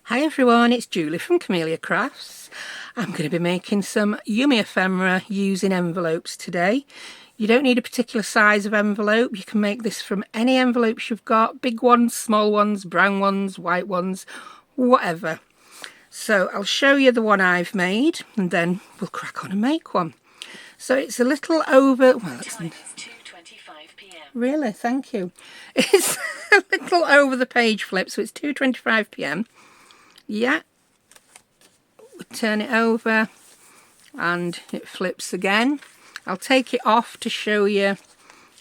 Hi everyone, it's Julie from Camelia Crafts. I'm going to be making some yummy ephemera using envelopes today. You don't need a particular size of envelope. You can make this from any envelopes you've got, big ones, small ones, brown ones, white ones, whatever. So I'll show you the one I've made and then we'll crack on and make one. So it's a little over, well, it's 2:25 p.m. Really, thank you. It's a little over the page flip, so it's 2:25 p.m. Yeah, we turn it over and it flips again. I'll take it off to show you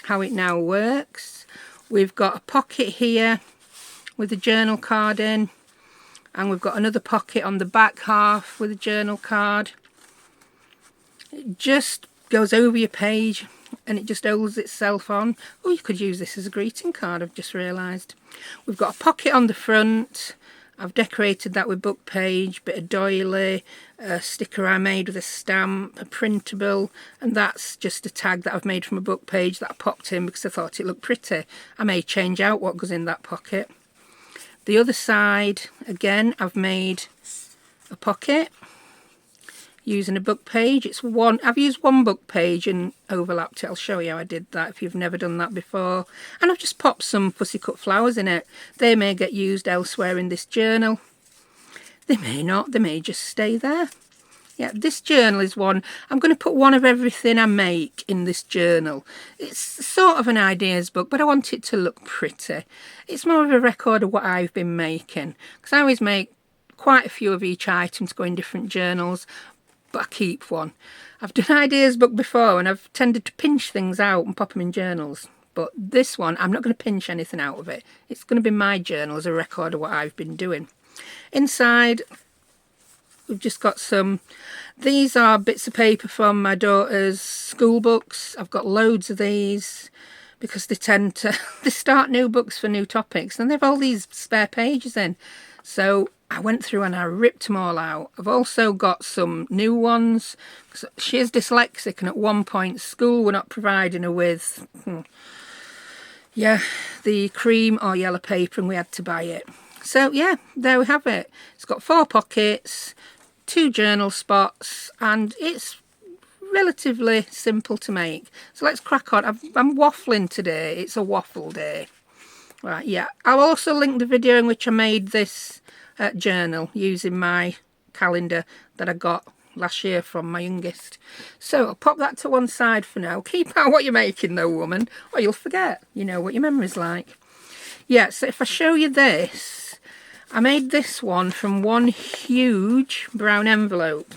how it now works. We've got a pocket here with a journal card in, and we've got another pocket on the back half with a journal card. It just goes over your page and it just holds itself on. Oh, you could use this as a greeting card, I've just realised. We've got a pocket on the front. I've decorated that with book page, bit of doily, a sticker I made with a stamp, a printable, and that's just a tag that I've made from a book page that I popped in because I thought it looked pretty. I may change out what goes in that pocket. The other side, again, I've made a pocket using a book page. I've used one book page and overlapped it. I'll show you how I did that if you've never done that before. And I've just popped some fussy cut flowers in it. They may get used elsewhere in this journal. They may not, they may just stay there. Yeah, this journal is one. I'm going to put one of everything I make in this journal. It's sort of an ideas book, but I want it to look pretty. It's more of a record of what I've been making, because I always make quite a few of each item to go in different journals, but I keep one. I've done ideas book before and I've tended to pinch things out and pop them in journals, but this one I'm not going to pinch anything out of it. It's going to be my journal as a record of what I've been doing. Inside we've just got these are bits of paper from my daughter's school books. I've got loads of these because they tend to they start new books for new topics and they've all these spare pages in, so I went through and I ripped them all out. I've also got some new ones. She is dyslexic and at one point school were not providing her with the cream or yellow paper and we had to buy it. So yeah, there we have it. It's got 4 pockets, 2 journal spots, and it's relatively simple to make. So let's crack on. I'm waffling today. It's a waffle day. Right, yeah. I'll also link the video in which I made this journal using my calendar that I got last year from my youngest. So I'll pop that to one side for now. Keep out what you're making though, woman, or you'll forget. You know what your memory's like. Yeah, so if I show you this, I made this one from one huge brown envelope.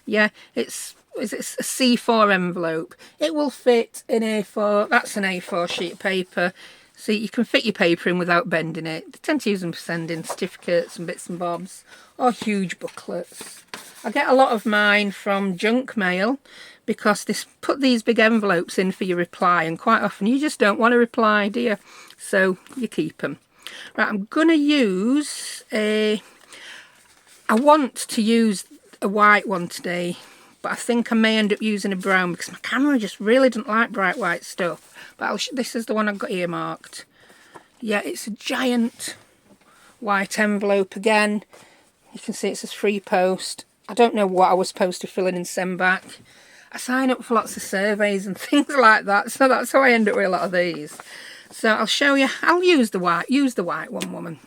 Yeah, it's a C4 envelope. It will fit in A4. That's an A4 sheet of paper. So you can fit your paper in without bending it. They tend to use them for sending certificates and bits and bobs, or huge booklets. I get a lot of mine from junk mail because they put these big envelopes in for your reply, and quite often you just don't want to reply, do you? So you keep them. Right, I'm going to use I want to use a white one today, but I think I may end up using a brown because my camera just really doesn't like bright white stuff. But this is the one I've got earmarked. Yeah, it's a giant white envelope again. You can see it says free post. I don't know what I was supposed to fill in and send back. I sign up for lots of surveys and things like that, so that's how I end up with a lot of these. So I'll show you. I'll use the white one, woman.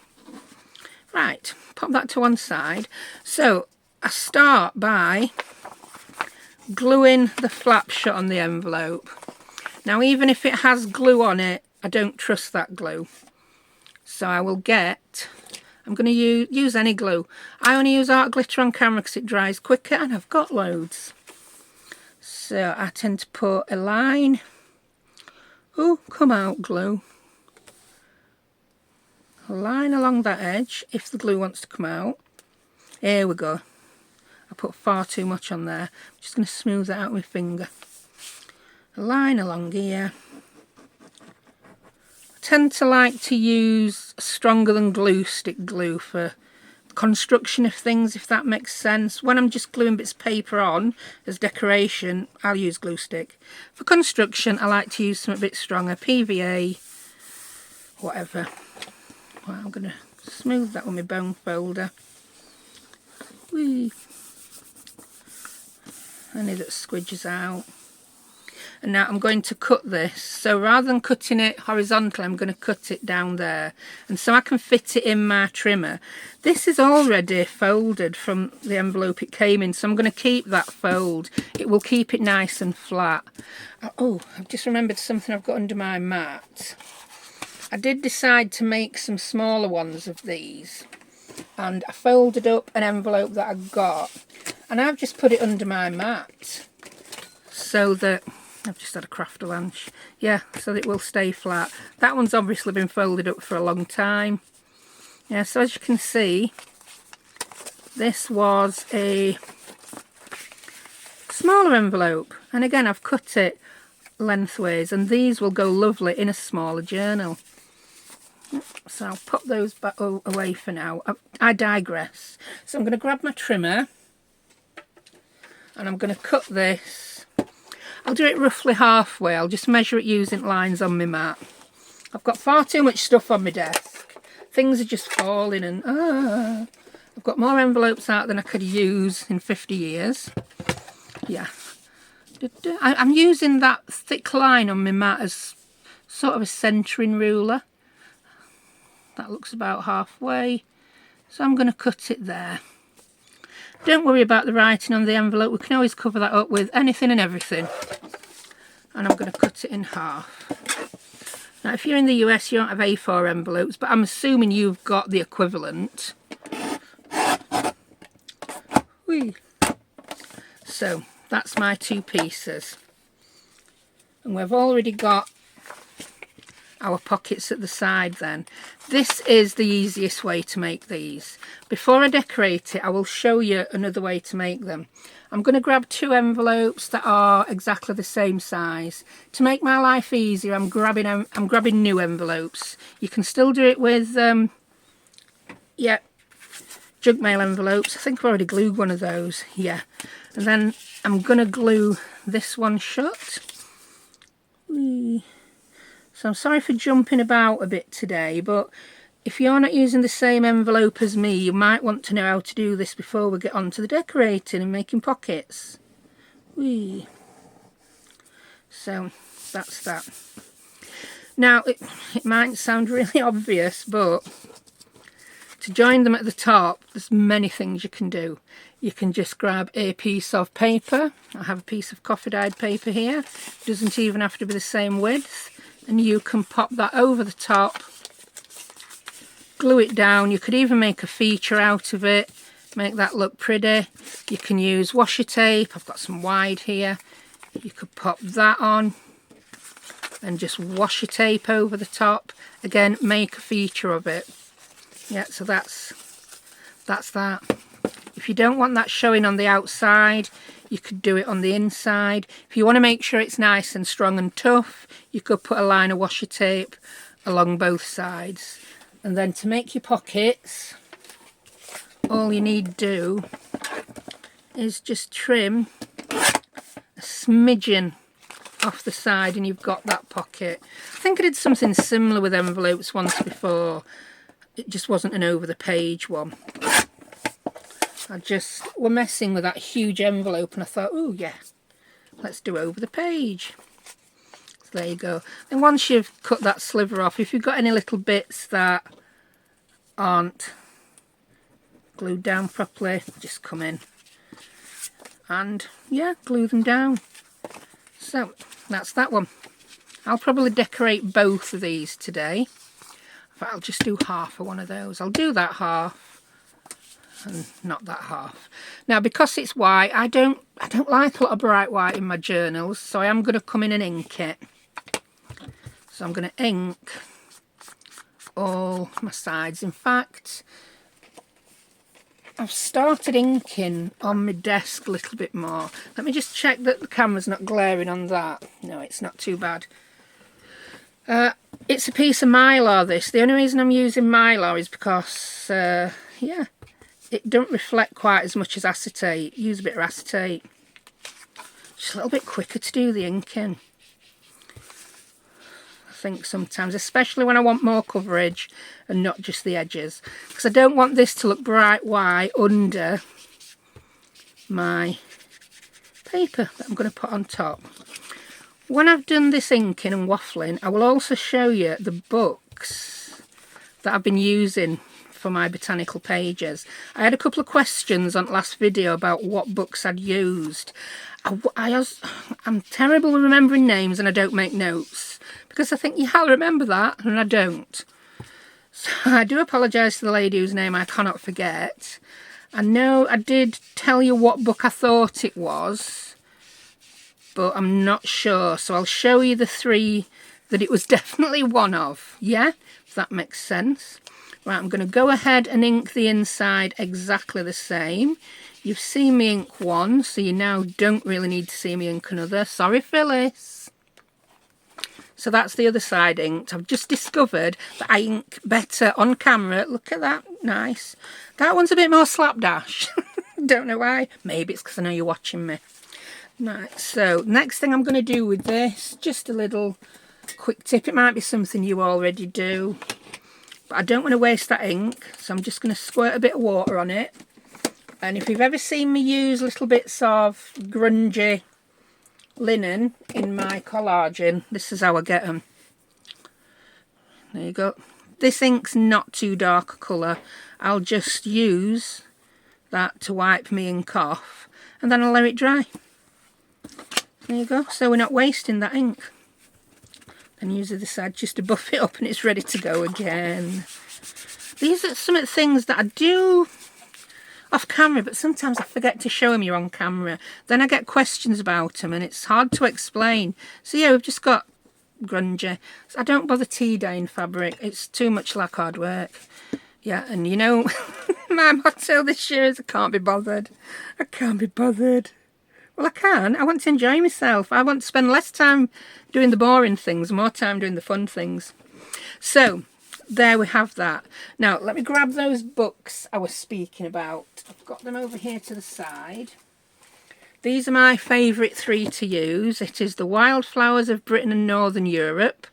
Right, pop that to one side. So I start by gluing the flap shut on the envelope. Now, even if it has glue on it, I don't trust that glue. So I will I'm going to use any glue. I only use art glitter on camera because it dries quicker and I've got loads. So I tend to put a line. Oh, come out glue. A line along that edge if the glue wants to come out. Here we go. I put far too much on there. I'm just going to smooth it out with my finger. A line along here. I tend to like to use stronger than glue stick glue for construction of things, if that makes sense. When I'm just gluing bits of paper on as decoration, I'll use glue stick. For construction, I like to use something a bit stronger, PVA, whatever. Well, I'm going to smooth that with my bone folder. Whee. Any that squidges out. And now I'm going to cut this. So rather than cutting it horizontally, I'm going to cut it down there. And so I can fit it in my trimmer. This is already folded from the envelope it came in. So I'm going to keep that fold. It will keep it nice and flat. Oh, I've just remembered something I've got under my mat. I did decide to make some smaller ones of these. And I folded up an envelope that I got. And I've just put it under my mat. So that... I've just had a crafter lunch. Yeah, so that it will stay flat. That one's obviously been folded up for a long time. Yeah, so as you can see, this was a smaller envelope. And again, I've cut it lengthways, and these will go lovely in a smaller journal. So I'll put those back away for now. I digress. So I'm going to grab my trimmer, and I'm going to cut this. I'll do it roughly halfway. I'll just measure it using lines on my mat. I've got far too much stuff on my desk. Things are just falling, and I've got more envelopes out than I could use in 50 years. Yeah. I'm using that thick line on my mat as sort of a centering ruler. That looks about halfway. So I'm going to cut it there. Don't worry about the writing on the envelope. We can always cover that up with anything and everything. And I'm going to cut it in half. Now, if you're in the US, you don't have A4 envelopes, but I'm assuming you've got the equivalent. Whee. So, that's my two pieces. And we've already got our pockets at the side then. This is the easiest way to make these. Before I decorate it, I will show you another way to make them. I'm going to grab two envelopes that are exactly the same size. To make my life easier, I'm grabbing new envelopes. You can still do it with yeah, junk mail envelopes. I think I've already glued one of those. Yeah. And then I'm going to glue this one shut. Whee. So I'm sorry for jumping about a bit today, but if you're not using the same envelope as me, you might want to know how to do this before we get on to the decorating and making pockets. Whee. So that's that. Now, it might sound really obvious, but to join them at the top, there's many things you can do. You can just grab a piece of paper. I have a piece of coffee dyed paper here. It doesn't even have to be the same width. And you can pop that over the top, glue it down. You could even make a feature out of it, make that look pretty. You can use washi tape. I've got some wide here. You could pop that on and just washi tape over the top. Again, make a feature of it. Yeah, so that's that. If you don't want that showing on the outside, you could do it on the inside. If you want to make sure it's nice and strong and tough, you could put a line of washi tape along both sides. And then to make your pockets, all you need to do is just trim a smidgen off the side and you've got that pocket. I think I did something similar with envelopes once before. It just wasn't an over the page one. We're messing with that huge envelope and I thought, oh yeah, let's do over the page. So there you go. And once you've cut that sliver off, if you've got any little bits that aren't glued down properly, just come in and yeah, glue them down. So that's that one. I'll probably decorate both of these today. But I'll just do half of one of those. I'll do that half and not that half. Now, because it's white, I don't like a lot of bright white in my journals, so I am going to come in and ink it. So I'm going to ink all my sides. In fact, I've started inking on my desk a little bit more. Let me just check that the camera's not glaring on that. No, it's not too bad. It's a piece of mylar, this. The only reason I'm using mylar is because, yeah, it don't reflect quite as much as acetate. Use a bit of acetate. Just a little bit quicker to do the inking. I think sometimes, especially when I want more coverage and not just the edges. Because I don't want this to look bright white under my paper that I'm going to put on top. When I've done this inking and waffling, I will also show you the books that I've been using for my botanical pages. I had a couple of questions on the last video about what books I'd used. I'm terrible with remembering names and I don't make notes because I think, yeah, I'll remember that, and I don't. So I do apologise to the lady whose name I cannot forget. I know I did tell you what book I thought it was, but I'm not sure. So I'll show you the 3 that it was definitely one of. Yeah, if that makes sense. Right, I'm going to go ahead and ink the inside exactly the same. You've seen me ink one, so you now don't really need to see me ink another. Sorry, Phyllis. So that's the other side inked. I've just discovered that I ink better on camera. Look at that, nice. That one's a bit more slapdash. Don't know why. Maybe it's because I know you're watching me. Right, so next thing I'm going to do with this, just a little quick tip. It might be something you already do, but I don't want to waste that ink, so I'm just going to squirt a bit of water on it. And if you've ever seen me use little bits of grungy linen in my collaging, this is how I get them. There you go. This ink's not too dark a colour. I'll just use that to wipe me ink off, and then I'll let it dry. There you go. So we're not wasting that ink. And use the other side just to buff it up and it's ready to go again. These are some of the things that I do off camera, but sometimes I forget to show them you on camera. Then I get questions about them and it's hard to explain. So yeah, we've just got grungy. So I don't bother tea dyeing fabric. It's too much like hard work. Yeah, and you know, my motto this year is I can't be bothered. I can't be bothered. Well, I can. I want to enjoy myself. I want to spend less time doing the boring things, more time doing the fun things. So, there we have that. Now, let me grab those books I was speaking about. I've got them over here to the side. These are my favourite 3 to use. It is the Wildflowers of Britain and Northern Europe.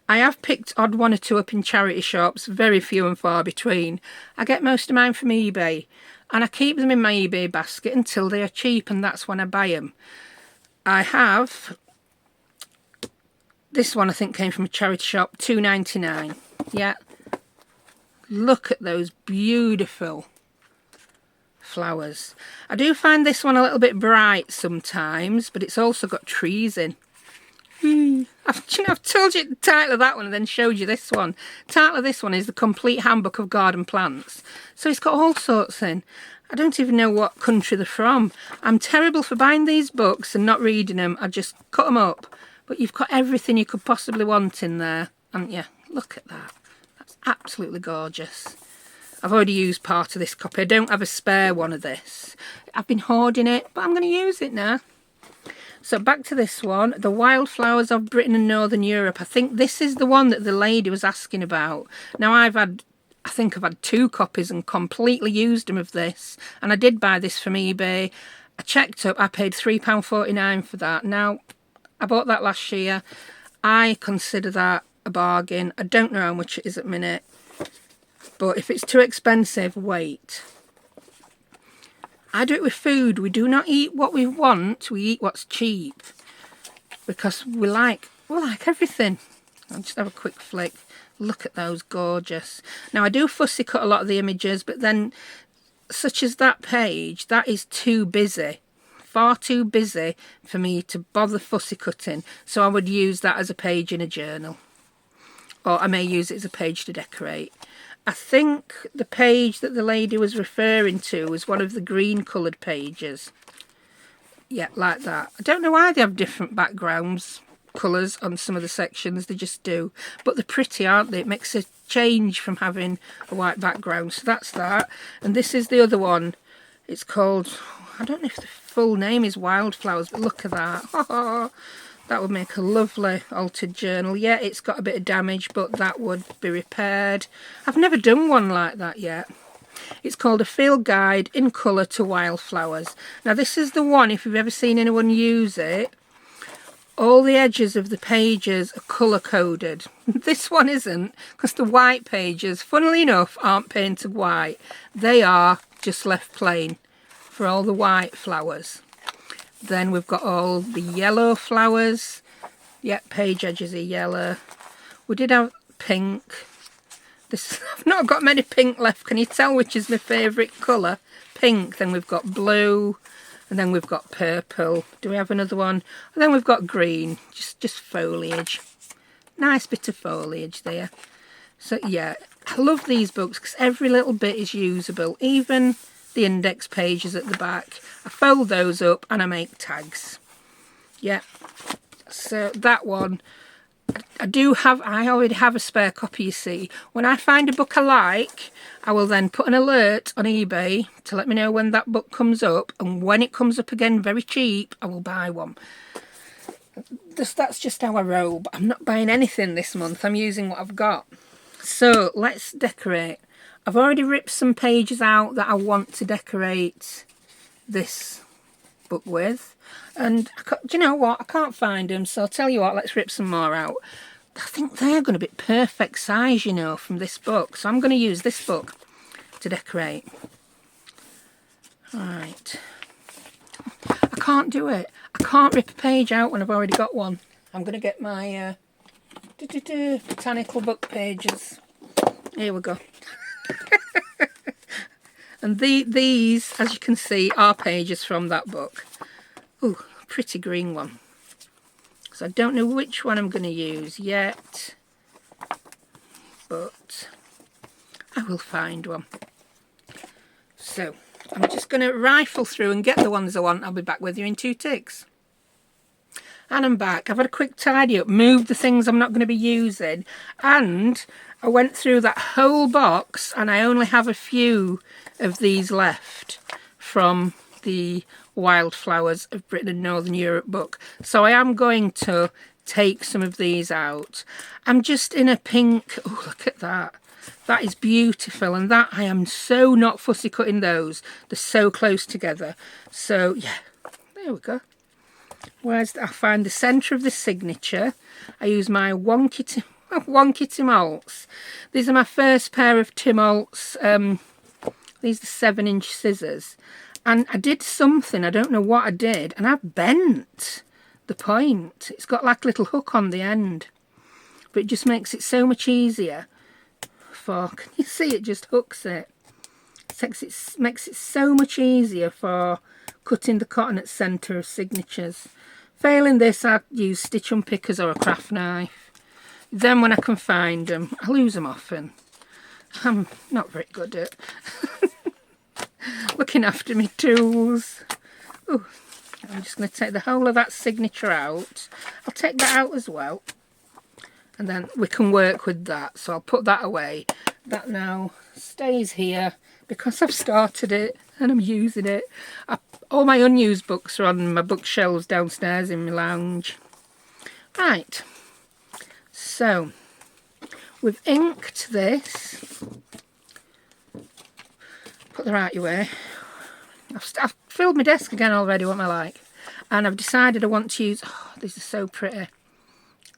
I have picked odd 1 or 2 up in charity shops, very few and far between. I get most of mine from eBay. And I keep them in my eBay basket until they are cheap, and that's when I buy them. I have this one, I think came from a charity shop, £2.99. Yeah, look at those beautiful flowers. I do find this one a little bit bright sometimes, but it's also got trees in. I've told you the title of that one and then showed you this one. The title of this one is The Complete Handbook of Garden Plants. So it's got all sorts in. I don't even know what country they're from. I'm terrible for buying these books and not reading them. I just cut them up. But you've got everything you could possibly want in there. And yeah, look at that. That's absolutely gorgeous. I've already used part of this copy. I don't have a spare one of this. I've been hoarding it, but I'm going to use it now. So back to this one, the Wildflowers of Britain and Northern Europe. I think this is the one that the lady was asking about. Now I think I've had 2 copies and completely used them of this. And I did buy this from eBay. I checked up, I paid £3.49 for that. Now, I bought that last year. I consider that a bargain. I don't know how much it is at the minute. But if it's too expensive, wait. I do it with food. We do not eat what we want, we eat what's cheap. Because we like everything. I'll just have a quick flick. Look at those, gorgeous. Now I do fussy cut a lot of the images, but then, such as that page, that is too busy. Far too busy for me to bother fussy cutting. So I would use that as a page in a journal. Or I may use it as a page to decorate. I think the page that the lady was referring to was one of the green coloured pages. Yeah, like that. I don't know why they have different backgrounds, colours on some of the sections, they just do. But they're pretty, aren't they? It makes a change from having a white background. So that's that. And this is the other one. It's called, I don't know if the full name is Wildflowers, but look at that. That would make a lovely altered journal. Yeah, it's got a bit of damage, but that would be repaired. I've never done one like that yet. It's called A Field Guide in Colour to Wildflowers. Now, this is the one, if you've ever seen anyone use it, all the edges of the pages are colour-coded. This one isn't, because the white pages, funnily enough, aren't painted white. They are just left plain for all the white flowers. Then we've got all the yellow flowers. Yep, page edges are yellow. We did have pink. I've not got many pink left. Can you tell which is my favourite colour? Pink. Then we've got blue. And then we've got purple. Do we have another one? And then we've got green. Just foliage. Nice bit of foliage there. So yeah, I love these books because every little bit is usable. Even the index pages at the back. I fold those up and I make tags. Yeah. So that one, I already have a spare copy, you see. When I find a book I like, I will then put an alert on eBay to let me know when that book comes up, and when it comes up again very cheap, I will buy one. That's just how I roll, but I'm not buying anything this month. I'm using what I've got. So let's decorate. I've already ripped some pages out that I want to decorate this book with. And do you know what? I can't find them, so I'll tell you what, let's rip some more out. I think they're going to be perfect size, you know, from this book. So I'm going to use this book to decorate. Right. I can't do it. I can't rip a page out when I've already got one. I'm going to get my botanical book pages. Here we go. And these, as you can see, are pages from that book. Ooh, pretty green one. So I don't know which one I'm going to use yet, but I will find one. So I'm just going to rifle through and get the ones I want. I'll be back with you in 2 ticks. And I'm back. I've had a quick tidy up, moved the things I'm not going to be using, and I went through that whole box and I only have a few of these left from the Wildflowers of Britain and Northern Europe book. So I am going to take some of these out. I'm just in a pink. Oh, look at that. That is beautiful, and that I am so not fussy cutting those. They're so close together. So yeah, there we go. I find the centre of the signature. I use my wonky Timolts. These are my first pair of Timolts. These are 7-inch scissors. And I did something, I don't know what I did, and I bent the point. It's got like a little hook on the end. But it just makes it so much easier for, can you see, it just hooks it. It makes it so much easier for cutting the cotton at centre of signatures. Failing this, I use stitch unpickers or a craft knife. Then when I can find them, I lose them often. I'm not very good at looking after my tools. Ooh, I'm just going to take the whole of that signature out. I'll take that out as well. And then we can work with that. So I'll put that away. That now stays here because I've started it and I'm using it. All my unused books are on my bookshelves downstairs in my lounge. Right. So we've inked this. Put the right way. I've filled my desk again already, what am I like? And I've decided I want to use, oh, these are so pretty.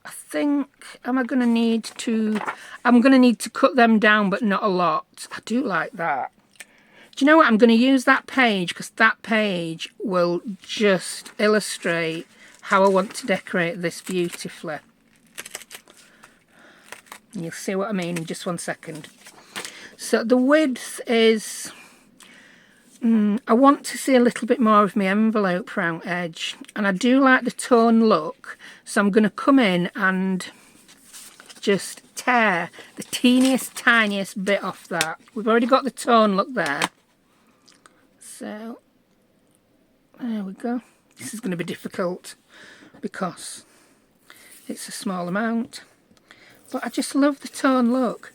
I think, I'm going to need to cut them down, but not a lot. I do like that. Do you know what? I'm going to use that page because that page will just illustrate how I want to decorate this beautifully. And you'll see what I mean in just 1 second. So the width is, I want to see a little bit more of my envelope round edge, and I do like the torn look, so I'm going to come in and just tear the teeniest tiniest bit off that. We've already got the torn look there, so there we go. This is going to be difficult because it's a small amount, but I just love the torn look.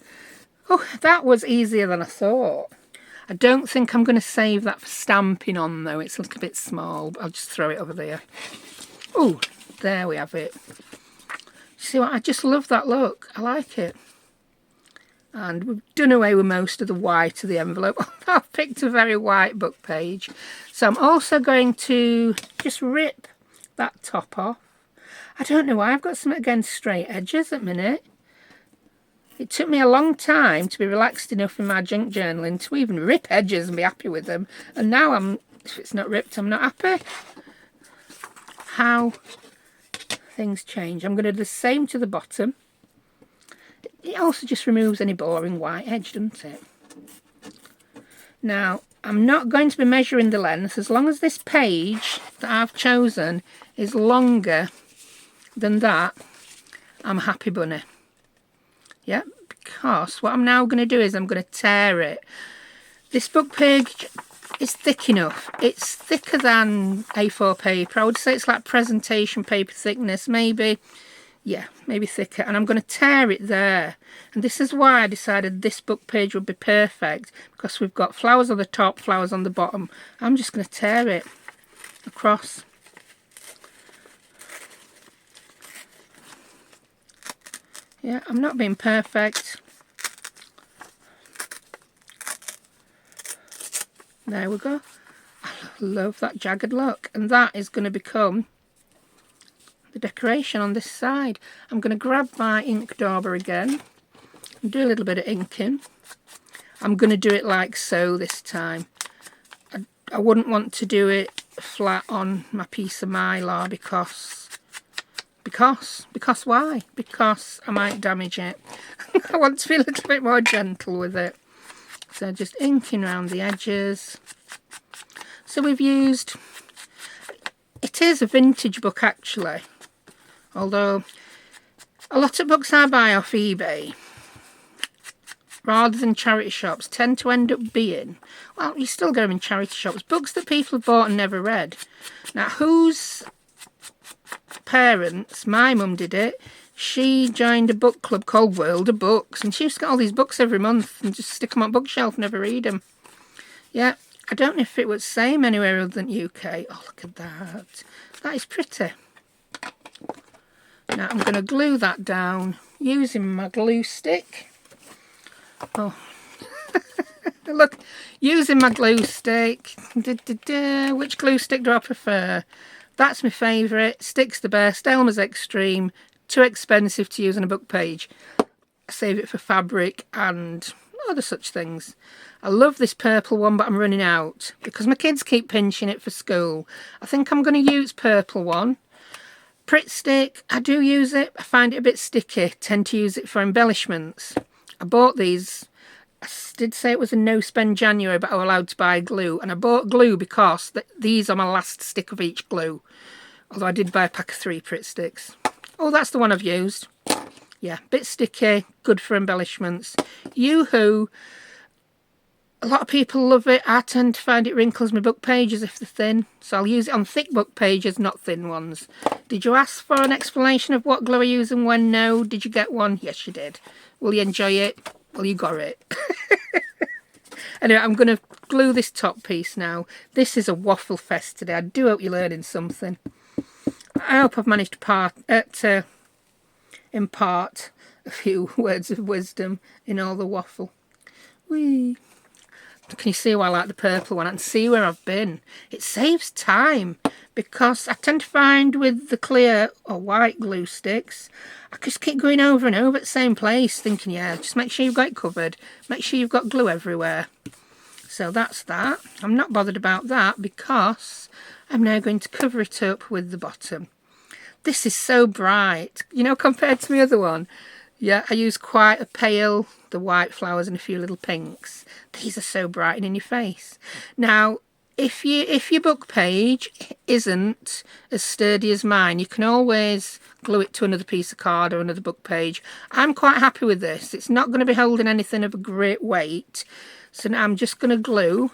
Oh, that was easier than I thought. I don't think I'm going to save that for stamping on though. It's a little bit small, but I'll just throw it over there. Oh, there we have it. See what? I just love that look. I like it. And we've done away with most of the white of the envelope. I've picked a very white book page. So I'm also going to just rip that top off. I don't know why I've got something against straight edges at the minute. It took me a long time to be relaxed enough in my junk journaling to even rip edges and be happy with them. And now I'm If it's not ripped, I'm not happy. How things change. I'm going to do the same to the bottom. It also just removes any boring white edge, doesn't it? Now, I'm not going to be measuring the length. As long as this page that I've chosen is longer than that, I'm a happy bunny. Yeah, because what I'm now going to do is I'm going to tear it. This book page is thick enough. It's thicker than A4 paper. I would say it's like presentation paper thickness, maybe. Yeah, maybe thicker. And I'm going to tear it there. And this is why I decided this book page would be perfect, because we've got flowers on the top, flowers on the bottom. I'm just going to tear it across. Yeah, I'm not being perfect. There we go. I love that jagged look. And that is going to become the decoration on this side. I'm going to grab my ink dauber again and do a little bit of inking. I'm going to do it like so this time. I wouldn't want to do it flat on my piece of mylar because why? Because I might damage it. I want to be a little bit more gentle with it. So just inking around the edges. So we've used, it is a vintage book actually, although a lot of books I buy off eBay rather than charity shops tend to end up being, well, you still get them in charity shops, books that people have bought and never read. Now whose parents, my mum did it, she joined a book club called World of Books, and she used to get all these books every month and just stick them on bookshelf, never read them. Yeah, I don't know if it was the same anywhere other than UK. Oh, look at that. That is pretty. Now I'm going to glue that down using my glue stick. Oh, look, using my glue stick. Which glue stick do I prefer? That's my favourite. Stick's the best. Elmer's Extreme. Too expensive to use on a book page. I save it for fabric and other such things. I love this purple one, but I'm running out because my kids keep pinching it for school. I think I'm going to use purple one. Pritt stick, I do use it. I find it a bit sticky. Tend to use it for embellishments. I bought these. I did say it was a no-spend January, but I'm allowed to buy glue. And I bought glue because these are my last stick of each glue. Although I did buy a pack of 3 Pritt sticks. Oh, that's the one I've used. Yeah, bit sticky, good for embellishments. Yoo-hoo. A lot of people love it. I tend to find it wrinkles my book pages if they're thin. So I'll use it on thick book pages, not thin ones. Did you ask for an explanation of what glue I use and when? No. Did you get one? Yes, you did. Will you enjoy it? Well, you got it. Anyway, I'm going to glue this top piece now. This is a waffle fest today. I do hope you're learning something. I hope I've managed to impart a few words of wisdom in all the waffle. Whee! Can you see why I like the purple one? I can see where I've been. It saves time because I tend to find with the clear or white glue sticks, I just keep going over and over at the same place thinking, yeah, just make sure you've got it covered. Make sure you've got glue everywhere. So that's that. I'm not bothered about that because I'm now going to cover it up with the bottom. This is so bright, you know, compared to my other one. Yeah, I use quite a pale, the white flowers and a few little pinks. These are so bright and in your face. Now, if your book page isn't as sturdy as mine, you can always glue it to another piece of card or another book page. I'm quite happy with this. It's not going to be holding anything of a great weight. So now I'm just going to glue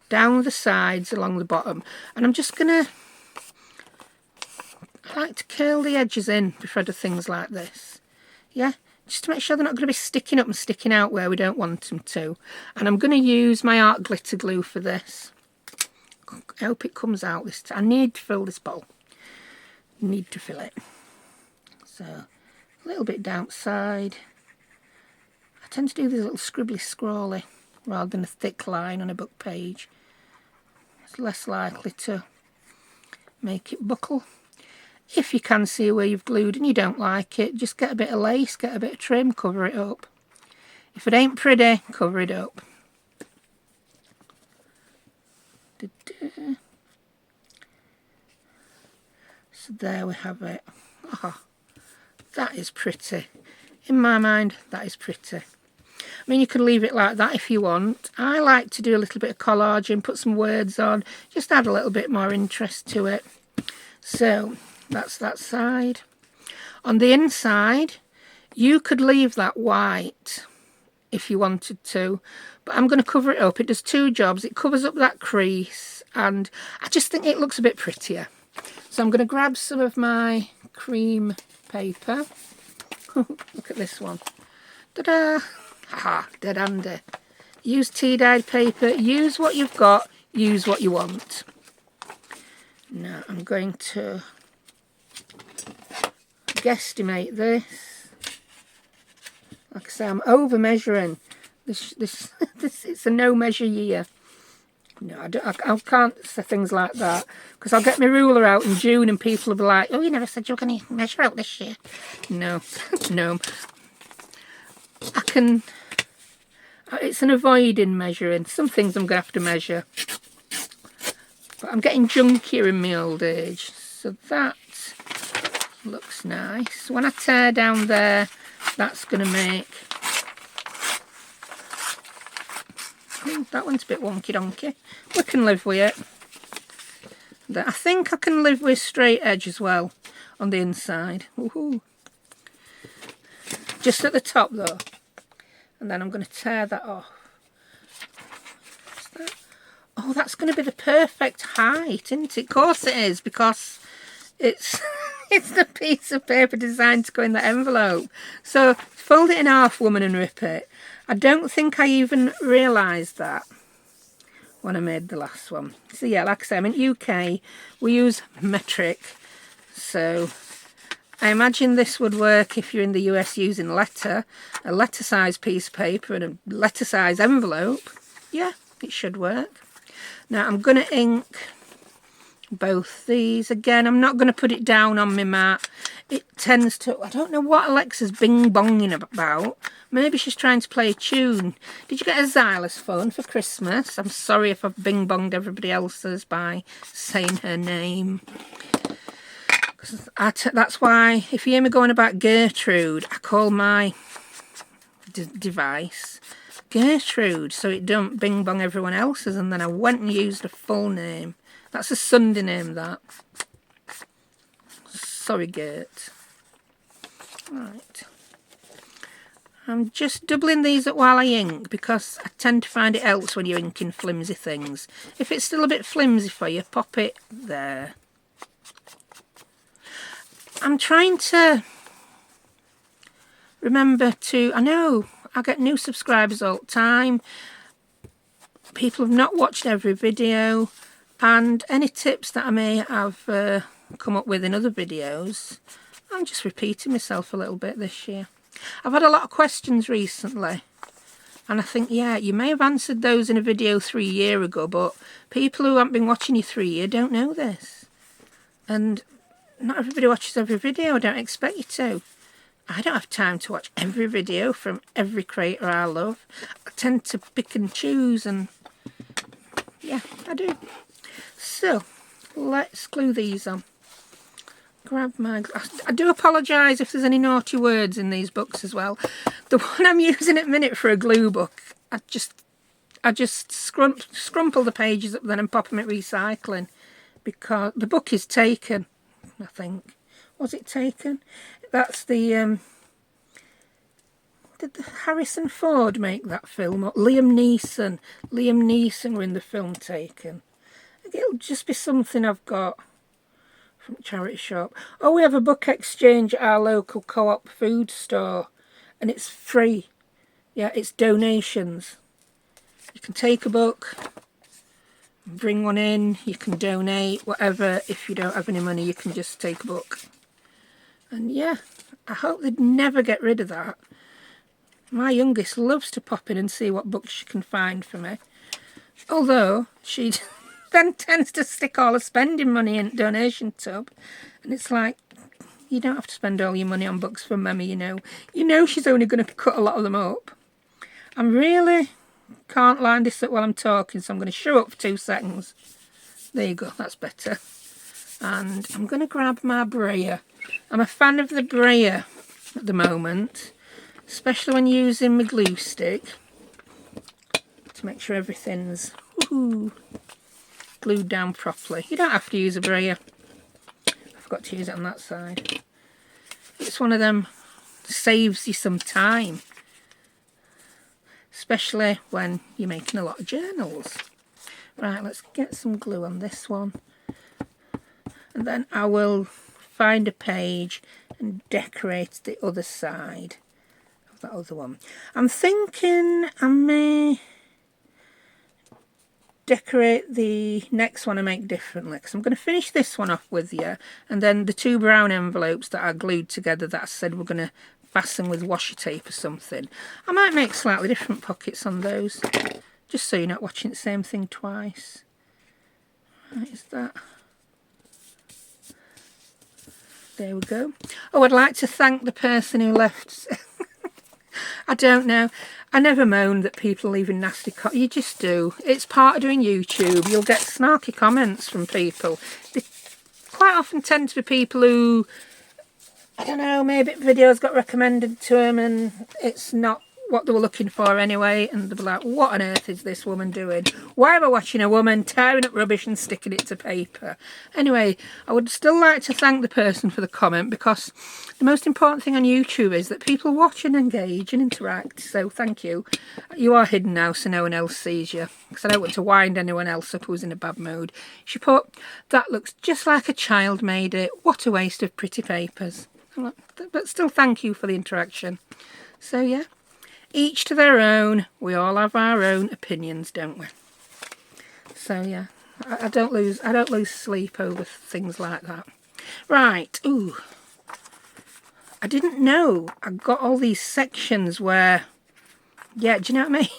down the sides along the bottom. And I'm just going to, I like to curl the edges in before I do things like this. Yeah, just to make sure they're not going to be sticking up and sticking out where we don't want them to. And I'm going to use my art glitter glue for this. I hope it comes out this time. I need to fill this bowl. Need to fill it. So, a little bit down side. I tend to do these little scribbly scrawly rather than a thick line on a book page. It's less likely to make it buckle. If you can see where you've glued and you don't like it, just get a bit of lace, get a bit of trim, cover it up. If it ain't pretty, cover it up. So there we have it. Oh, that is pretty. In my mind, that is pretty. I mean, you can leave it like that if you want. I like to do a little bit of collaging, put some words on, just add a little bit more interest to it. So that's that side. On the inside, you could leave that white if you wanted to, but I'm going to cover it up. It does two jobs. It covers up that crease, and I just think it looks a bit prettier. So I'm going to grab some of my cream paper. Look at this one. Ta-da! Haha, dead handy. Use tea-dyed paper. Use what you've got. Use what you want. Now I'm going to guesstimate this. Like I say, I'm over measuring. This it's a no measure year. No, I can't say things like that, because I'll get my ruler out in June and people will be like, oh, you never said you were going to measure out this year. No, no. I can, it's an avoiding measuring. Some things I'm going to have to measure. But I'm getting junkier in my old age. So that looks nice. When I tear down there, that's going to make... that one's a bit wonky donkey. We can live with it. I think I can live with straight edge as well on the inside. Woohoo. Just at the top though. And then I'm going to tear that off. What's that? Oh, that's going to be the perfect height, isn't it? Of course it is, because it's it's the piece of paper designed to go in the envelope. So fold it in half, woman, and rip it. I don't think I even realised that when I made the last one. So yeah, like I say, I'm in UK. We use metric. So I imagine this would work if you're in the US using a letter size piece of paper and a letter size envelope. Yeah, it should work. Now I'm going to ink both these. Again, I'm not going to put it down on my mat. It tends to... I don't know what Alexa's bing-bonging about. Maybe she's trying to play a tune. Did you get a xylophone for Christmas? I'm sorry if I've bing-bonged everybody else's by saying her name. That's why, if you hear me going about Gertrude, I call my device Gertrude, so it don't bing-bong everyone else's. And then I went and used a full name. That's a Sunday name, that. Sorry, Gert. Right. I'm just doubling these up while I ink, because I tend to find it helps when you're inking flimsy things. If it's still a bit flimsy for you, pop it there. I'm trying to remember to... I know I get new subscribers all the time. People have not watched every video. And any tips that I may have come up with in other videos, I'm just repeating myself a little bit this year. I've had a lot of questions recently, and I think, yeah, you may have answered those in a video 3 years ago, but people who haven't been watching you 3 years don't know this. And not everybody watches every video. I don't expect you to. I don't have time to watch every video from every creator I love. I tend to pick and choose, and yeah, I do. So, let's glue these on. Grab my... I do apologise if there's any naughty words in these books as well. The one I'm using at the minute for a glue book, I just scrumple the pages up then and pop them at recycling, because the book is taken, I think. Was it taken? That's the... Did Harrison Ford make that film? Or Liam Neeson. Liam Neeson were in the film Taken. It'll just be something I've got from a charity shop. Oh, we have a book exchange at our local co-op food store, and it's free. Yeah, it's donations. You can take a book, bring one in, you can donate, whatever. If you don't have any money, you can just take a book. And yeah, I hope they'd never get rid of that. My youngest loves to pop in and see what books she can find for me. Although, she then tends to stick all her spending money in donation tub. And it's like, you don't have to spend all your money on books for Mummy, you know. You know she's only going to cut a lot of them up. I'm really can't line this up while I'm talking, so I'm going to show up for 2 seconds. There you go, that's better. And I'm going to grab my brayer. I'm a fan of the brayer at the moment, especially when using my glue stick, to make sure everything's glued down properly. You don't have to use a brayer. I forgot to use it on that side. It's one of them, saves you some time, especially when you're making a lot of journals. Right, let's get some glue on this one, and then I will find a page and decorate the other side of that other one. I'm thinking I may decorate the next one and make differently, because I'm going to finish this one off with you, and then the 2 brown envelopes that I glued together that I said we're going to fasten with washi tape or something, I might make slightly different pockets on those, just so you're not watching the same thing twice. Right, is that? There we go. Oh, I'd like to thank the person who left. I don't know. I never moan that people are leaving nasty comments. You just do. It's part of doing YouTube. You'll get snarky comments from people. They quite often tend to be people who, I don't know, maybe videos got recommended to them and it's not what they were looking for anyway, and they'll be like, what on earth is this woman doing? Why am I watching a woman tearing up rubbish and sticking it to paper? Anyway, I would still like to thank the person for the comment, because the most important thing on YouTube is that people watch and engage and interact. So thank you. You are hidden now so no one else sees you, because I don't want to wind anyone else up who's in a bad mood. She put, that looks just like a child made it. What a waste of pretty papers. But still thank you for the interaction. So yeah. Each to their own. We all have our own opinions, don't we? So yeah, I don't lose sleep over things like that. Right. Ooh, I didn't know I got all these sections where, yeah, do you know what I mean?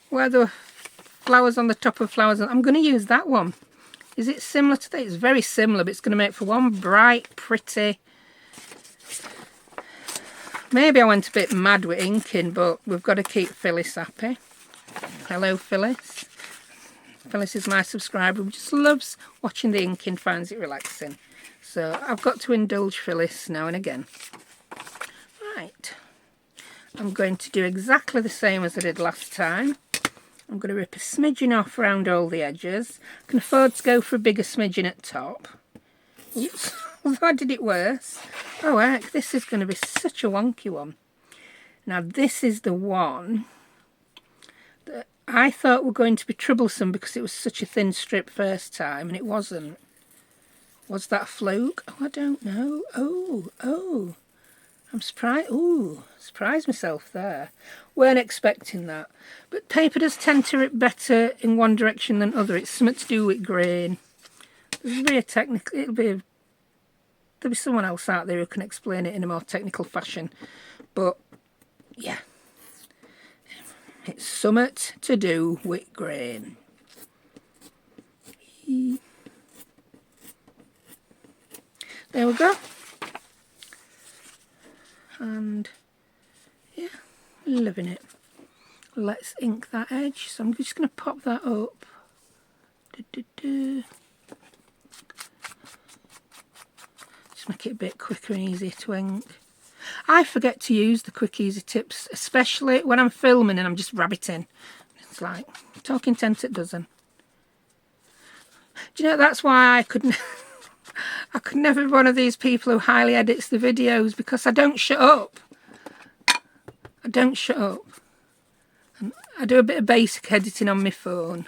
Where the flowers on the top of flowers. I'm going to use that one. Is it similar to that? It's very similar, but it's going to make for one bright, pretty. Maybe I went a bit mad with inking, but we've got to keep Phyllis happy. Hello, Phyllis. Phyllis is my subscriber who just loves watching the inking, finds it relaxing. So I've got to indulge Phyllis now and again. Right. I'm going to do exactly the same as I did last time. I'm going to rip a smidgen off around all the edges. I can afford to go for a bigger smidgen at top. Oops. Although I did it worse. Oh heck, this is going to be such a wonky one. Now this is the one that I thought were going to be troublesome because it was such a thin strip first time, and it wasn't. Was that a fluke? Oh, I don't know. Oh. I'm surprised. Ooh, surprised myself there. Weren't expecting that. But paper does tend to rip better in one direction than other. It's something to do with grain. There'll be someone else out there who can explain it in a more technical fashion. But yeah, it's something to do with grain. There we go. And yeah, loving it. Let's ink that edge. So I'm just going to pop that up. Just make it a bit quicker and easier to ink. I forget to use the quick easy tips, especially when I'm filming and I'm just rabbiting. It's like talking 10 to a dozen. Do you know, that's why I could never be one of these people who highly edits the videos, because I don't shut up. I don't shut up. And I do a bit of basic editing on my phone.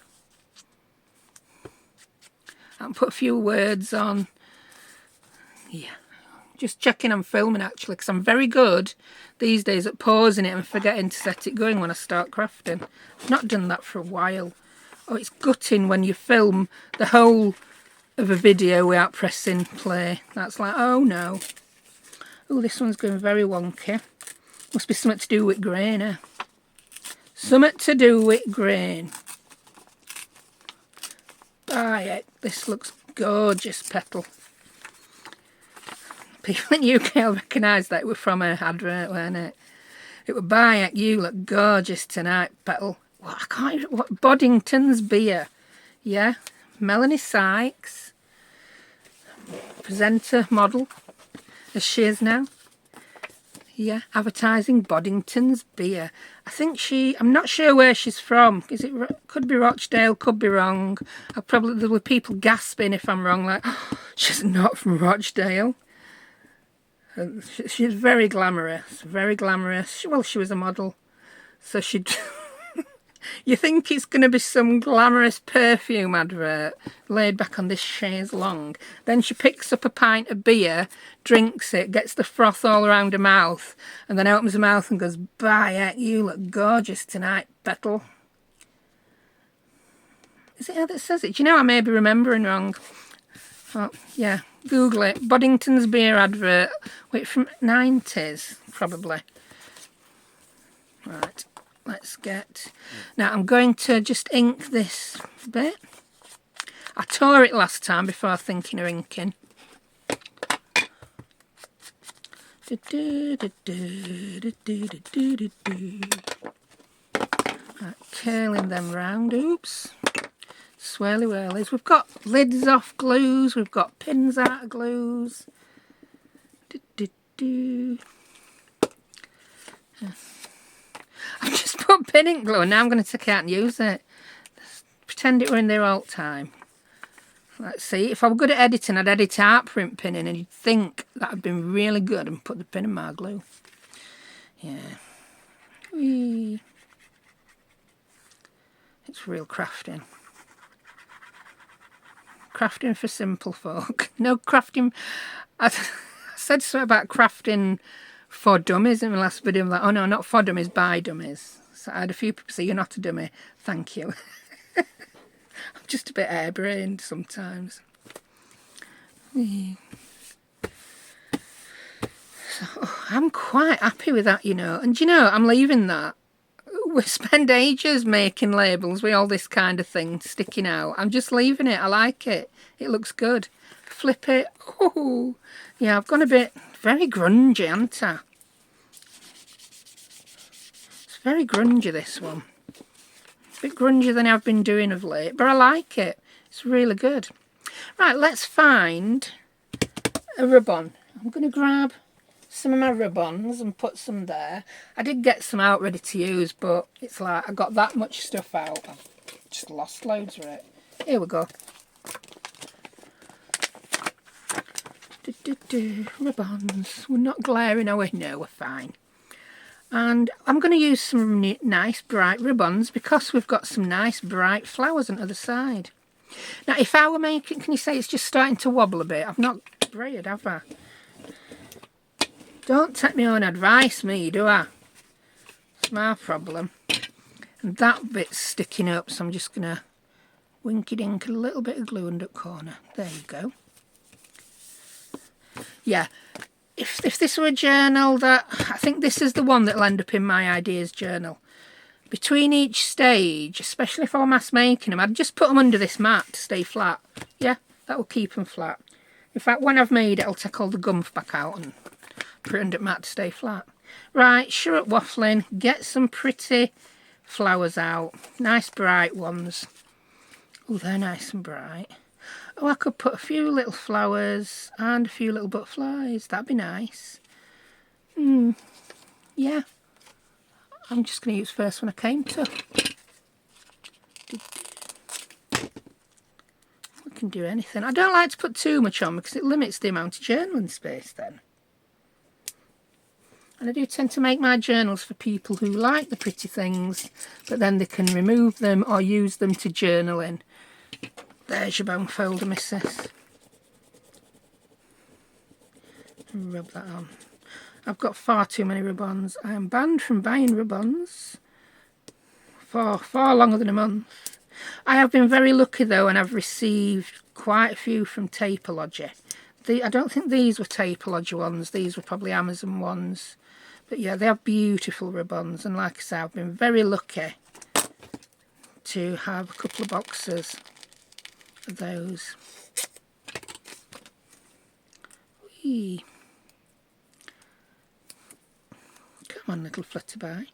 I can put a few words on. Yeah. Just checking I'm filming actually, because I'm very good these days at pausing it and forgetting to set it going when I start crafting. I've not done that for a while. Oh, it's gutting when you film the whole of a video without pressing play. That's like, oh no. Oh, this one's going very wonky. Must be something to do with grain, eh? Something to do with grain. Ah, yeah, this looks gorgeous petal. People in UK will recognise that it was from an advert, weren't it? It was Bayek, you look gorgeous tonight, petal. what, I can't even, what, Boddington's beer. Yeah, Melanie Sykes, presenter, model, as she is now. Yeah, advertising Boddington's beer. I think I'm not sure where she's from. Could be Rochdale, could be wrong. There were people gasping if I'm wrong, like, oh, she's not from Rochdale. She's very glamorous, very glamorous. Well, she was a model, so she'd... You think it's going to be some glamorous perfume advert laid back on this chaise longue. Then she picks up a pint of beer, drinks it, gets the froth all around her mouth, and then opens her mouth and goes, "By heck, you look gorgeous tonight, Petal." Is it how that says it? Do you know, I may be remembering wrong. Oh, yeah, Google it. Boddington's beer advert. Wait, from 90s, probably. Right. Let's get... Now, I'm going to just ink this bit. I tore it last time before thinking of inking. Right, curling them round. Oops. Swirly whirlies. We've got lids off glues. We've got pins out of glues. I've just put pinning glue and now I'm going to take it out and use it. Pretend it were in there all the time. Let's see, if I were good at editing, I'd edit art print pinning and you'd think that would been really good and put the pin in my glue. Yeah. Whee. It's real crafting. Crafting for simple folk. No crafting. I said something about crafting for dummies in the last video. I'm like, oh no, not for dummies, by dummies. So I had a few people say, "You're not a dummy, thank you." I'm just a bit airbrained sometimes. So, I'm quite happy with that, you know. And you know, I'm leaving that. We spend ages making labels with all this kind of thing sticking out. I'm just leaving it. I like it. It looks good. Flip it. Oh, yeah, I've gone a bit very grungy, haven't I? It's very grungy, this one. A bit grungier than I've been doing of late, but I like it. It's really good. Right, let's find a ribbon. I'm going to grab some of my ribbons and put some there. I did get some out ready to use, but it's like I got that much stuff out. I've just lost loads of it. Here we go. Ribbons. We're not glaring away. No, we're fine. And I'm going to use some nice bright ribbons because we've got some nice bright flowers on the other side. Now, if I were making, can you say it's just starting to wobble a bit? I've not braided, have I? Don't take my own advice, me, do I? It's my problem. And that bit's sticking up, so I'm just going to winky-dink a little bit of glue under the corner. There you go. Yeah, if this were a journal, I think this is the one that'll end up in my ideas journal. Between each stage, especially if I were mass making them, I'd just put them under this mat to stay flat. Yeah, that will keep them flat. In fact, when I've made it, I'll take all the gump back out and put it under the mat to stay flat. Right, sure at waffling, get some pretty flowers out. Nice bright ones. Oh, they're nice and bright. Oh, I could put a few little flowers and a few little butterflies. That'd be nice. Yeah. I'm just going to use the first one I came to. We can do anything. I don't like to put too much on because it limits the amount of journaling space then. And I do tend to make my journals for people who like the pretty things, but then they can remove them or use them to journal in. There's your bone folder, missus. Rub that on. I've got far too many ribbons. I am banned from buying ribbons for far longer than a month. I have been very lucky though, and I've received quite a few from Tapology. I don't think these were Tapology ones. These were probably Amazon ones. But yeah, they have beautiful ribbons. And like I said, I've been very lucky to have a couple of boxes of those. Whee. Come on, little flutterby.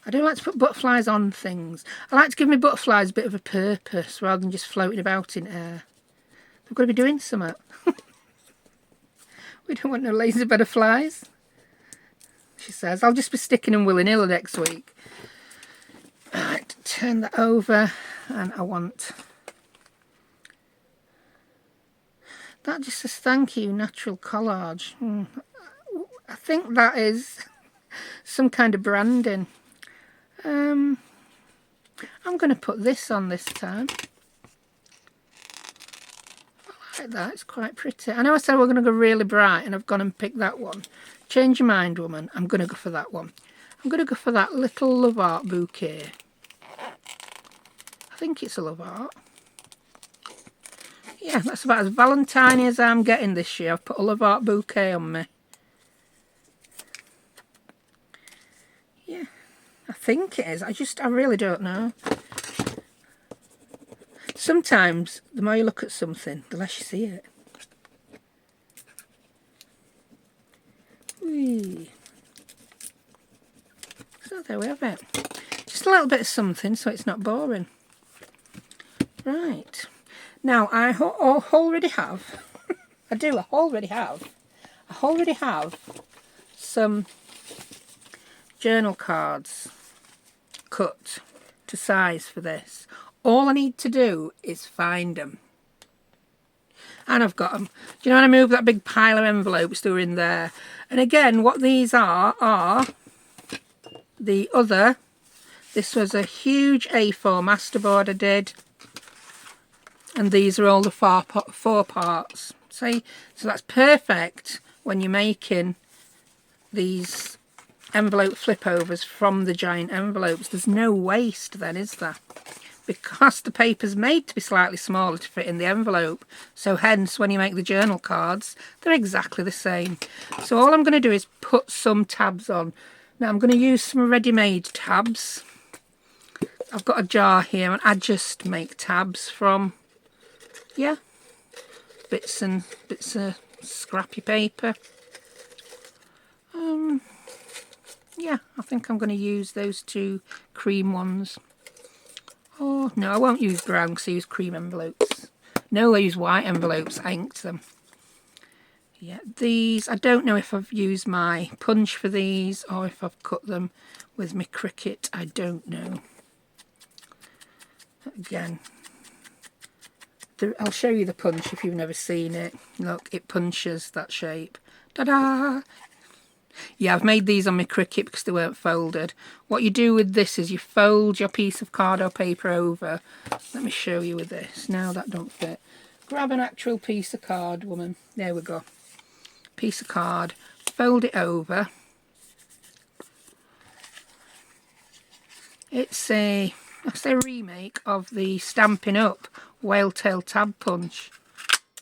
I do like to put butterflies on things. I like to give my butterflies a bit of a purpose rather than just floating about in air. They've got to be doing something. We don't want no lazy butterflies, she says. I'll just be sticking them willy-nilly next week. Right, turn that over, and I want... That just says, thank you, natural collage. I think that is some kind of branding. I'm going to put this on this time. I like that, it's quite pretty. I know I said we're going to go really bright and I've gone and picked that one. Change your mind, woman. I'm going to go for that one. I'm going to go for that little love art bouquet. I think it's a love art. Yeah, that's about as Valentine-y as I'm getting this year. I've put a love art bouquet on me. Yeah, I think it is. I really don't know. Sometimes, the more you look at something, the less you see it. Whee. So there we have it. Just a little bit of something so it's not boring. Right. Now, I already have, I already have some journal cards cut to size for this. All I need to do is find them. And I've got them. Do you know when I moved that big pile of envelopes that were in there? And again, what these are the other, this was a huge A4 masterboard I did. And these are all the four parts. See? So that's perfect when you're making these envelope flip overs from the giant envelopes. There's no waste then, is there? Because the paper's made to be slightly smaller to fit in the envelope. So hence, when you make the journal cards, they're exactly the same. So all I'm going to do is put some tabs on. Now I'm going to use some ready-made tabs. I've got a jar here and I just make tabs from... yeah, bits of scrappy paper. Yeah, I think I'm going to use those two cream ones. Oh, no, I won't use brown because I use cream envelopes. No, I use white envelopes. I inked them. Yeah, these, I don't know if I've used my punch for these or if I've cut them with my Cricut. I don't know. Again, I'll show you the punch if you've never seen it. Look, it punches that shape. Ta-da! Yeah, I've made these on my Cricut because they weren't folded. What you do with this is you fold your piece of card or paper over. Let me show you with this. Now that don't fit. Grab an actual piece of card, woman. There we go. Piece of card. Fold it over. It's a remake of the Stampin' Up! Whale Tail Tab Punch.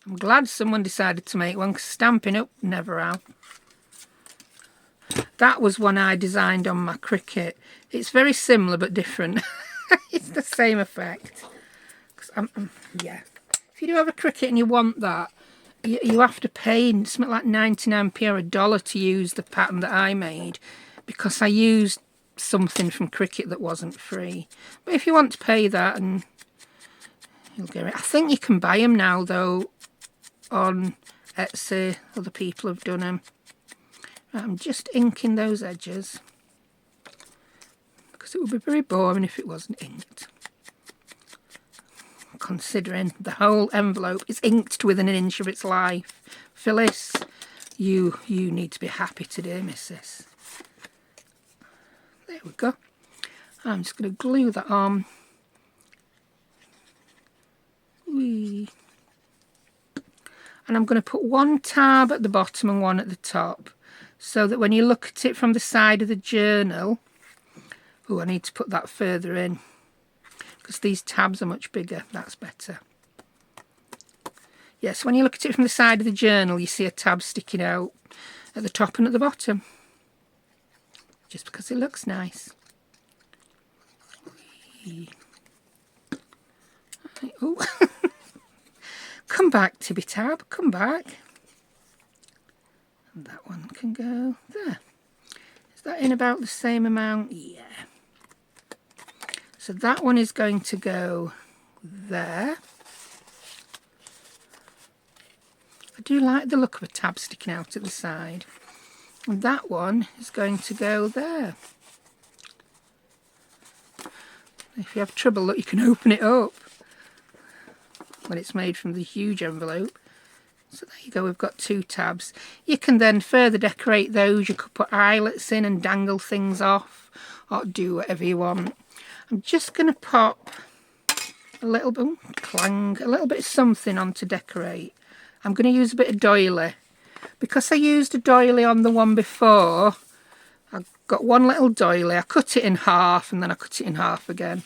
I'm glad someone decided to make one because Stampin' Up! Never have. That was one I designed on my Cricut. It's very similar but different. It's the same effect. Yeah. If you do have a Cricut and you want that, you have to pay something like 99p or $1 to use the pattern that I made because I used something from Cricut that wasn't free. But if you want to pay that, and you'll get it. I think you can buy them now though on Etsy. Other people have done them. I'm just inking those edges because it would be very boring if it wasn't inked. Considering the whole envelope is inked within an inch of its life. Phyllis, you need to be happy today, missus. There we go. I'm just going to glue that on. Whee. And I'm going to put one tab at the bottom and one at the top, so that when you look at it from the side of the journal... Oh, I need to put that further in, because these tabs are much bigger. That's better. Yes, when you look at it from the side of the journal, you see a tab sticking out at the top and at the bottom. Just because it looks nice. Oh. Come back, Tibby Tab, come back. And that one can go there. Is that in about the same amount? Yeah. So that one is going to go there. I do like the look of a tab sticking out at the side. And that one is going to go there. If you have trouble, look, you can open it up when it's made from the huge envelope. So there you go, we've got 2 tabs. You can then further decorate those. You could put eyelets in and dangle things off, or do whatever you want. I'm just going to pop a little bit, clang, a little bit of something on to decorate. I'm going to use a bit of doily. Because I used a doily on the one before, I got one little doily. I cut it in half and then I cut it in half again.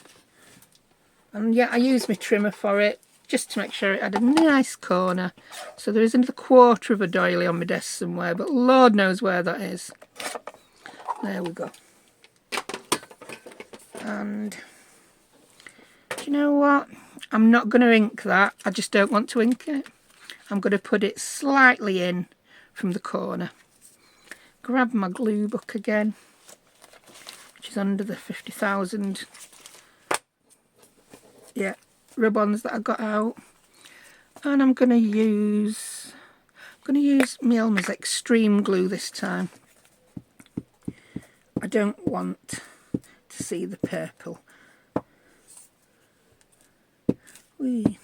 And yeah, I used my trimmer for it, just to make sure it had a nice corner. So there is another 1/4 of a doily on my desk somewhere, but Lord knows where that is. There we go. And do you know what? I'm not going to ink that. I just don't want to ink it. I'm going to put it slightly in from the corner. Grab my glue book again, which is under the 50,000 rub-ons that I got out, and I'm going to use Mielma's Extreme Glue this time. I don't want to see the purple. Whee.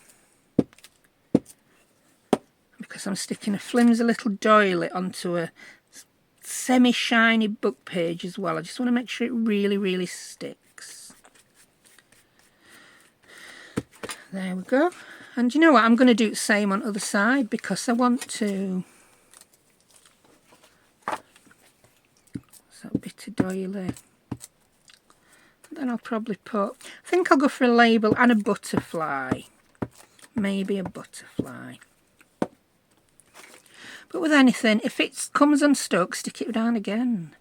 Because I'm sticking a flimsy little doily onto a semi-shiny book page as well. I just want to make sure it really, really sticks. There we go. And you know what? I'm going to do the same on the other side because I want to... So a bit of doily. Then I'll probably put... I think I'll go for a label and a butterfly. Maybe a butterfly. But with anything, if it comes unstuck, stick it down again.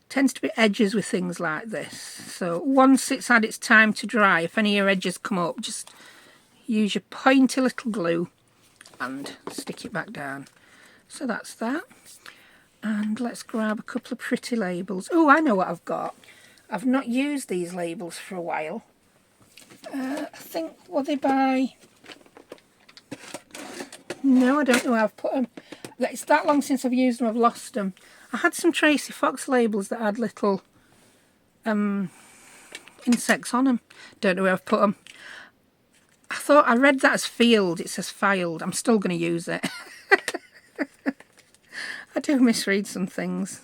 Tends to be edges with things like this. So once it's had its time to dry, if any of your edges come up, just use your pointy little glue and stick it back down. So that's that. And let's grab a couple of pretty labels. Oh, I know what I've got. I've not used these labels for a while. I think, were they by... No, I don't know where I've put them. It's that long since I've used them, I've lost them. I had some Tracy Fox labels that had little insects on them. Don't know where I've put them. I thought I read that as field. It says filed. I'm still going to use it. I do misread some things.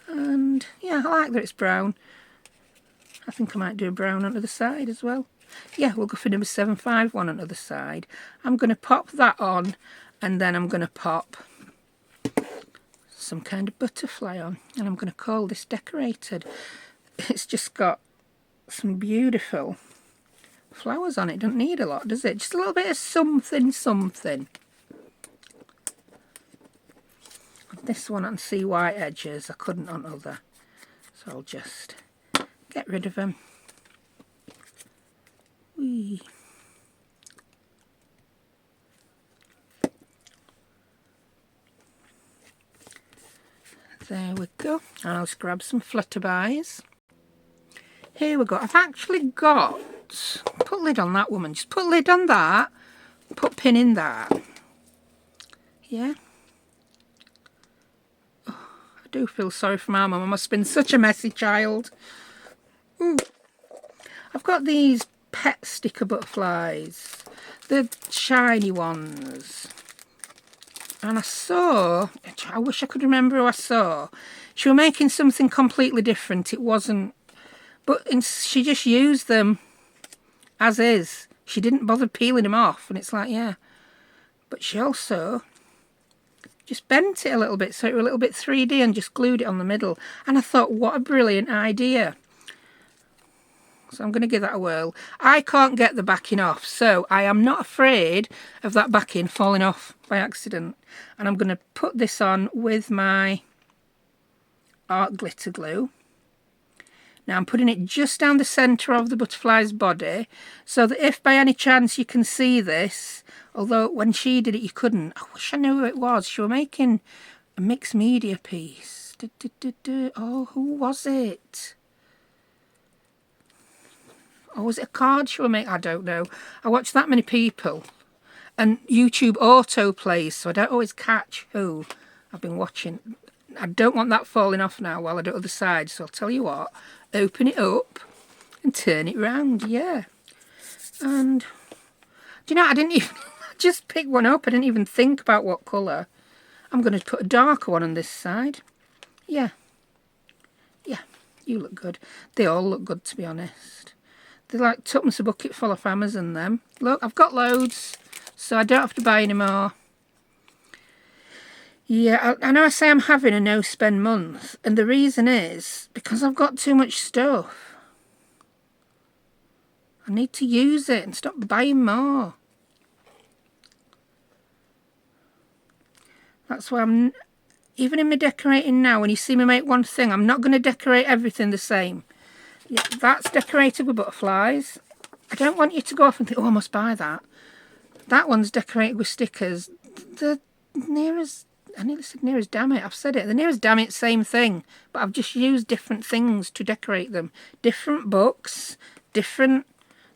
And yeah, I like that it's brown. I think I might do a brown on the other side as well. Yeah, we'll go for number 751 on the other side. I'm going to pop that on, and then I'm going to pop some kind of butterfly on, and I'm going to call this decorated. It's just got some beautiful flowers on it. Doesn't need a lot, does it? Just a little bit of something, something. This one I can see white edges. I couldn't on other, so I'll just get rid of them. Whee. There we go. And I'll just grab some flutterbys. Here we go. I've actually got... Put lid on that, woman. Just put lid on that. Put pin in that. Yeah. Oh, I do feel sorry for my mum. I must have been such a messy child. Ooh. I've got these pet sticker butterflies. The shiny ones. And I wish I could remember who I saw. She was making something completely different. It wasn't, but she just used them as is. She didn't bother peeling them off, and it's like, yeah. But she also just bent it a little bit so it was a little bit 3D and just glued it on the middle. And I thought, what a brilliant idea. So I'm going to give that a whirl. I can't get the backing off, so I am not afraid of that backing falling off by accident. And I'm going to put this on with my art glitter glue. Now I'm putting it just down the centre of the butterfly's body, so that if by any chance you can see this, although when she did it you couldn't. I wish I knew who it was. She was making a mixed media piece. Oh, who was it? Or was it a card show? I don't know. I watch that many people. And YouTube autoplays, so I don't always catch who I've been watching. I don't want that falling off now while I do the other side. So I'll tell you what. Open it up and turn it round. Yeah. And do you know, I didn't even... I just picked one up. I didn't even think about what colour. I'm going to put a darker one on this side. Yeah. Yeah. You look good. They all look good, to be honest. They're like tuppence a bucket full off Amazon, them. Look, I've got loads, so I don't have to buy any more. Yeah, I know I say I'm having a no-spend month, and the reason is because I've got too much stuff. I need to use it and stop buying more. That's why I'm... Even in my decorating now, when you see me make one thing, I'm not going to decorate everything the same. Yeah, that's decorated with butterflies. I don't want you to go off and think, oh, I must buy that. That one's decorated with stickers. The nearest... I nearly said near as damn it. I've said it. The near as damn it, same thing. But I've just used different things to decorate them. Different books, different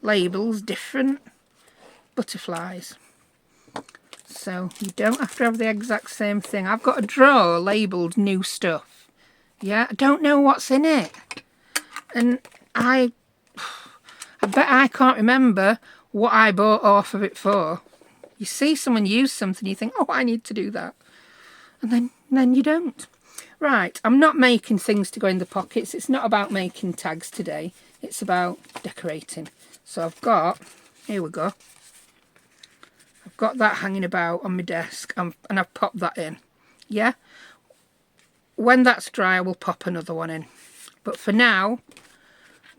labels, different butterflies. So you don't have to have the exact same thing. I've got a drawer labelled new stuff. Yeah, I don't know what's in it. And I bet I can't remember what I bought off of it for. You see someone use something, you think, oh, I need to do that. And then you don't. Right, I'm not making things to go in the pockets. It's not about making tags today. It's about decorating. So I've got, here we go. I've got that hanging about on my desk and I've popped that in. Yeah? When that's dry, I will pop another one in. But for now,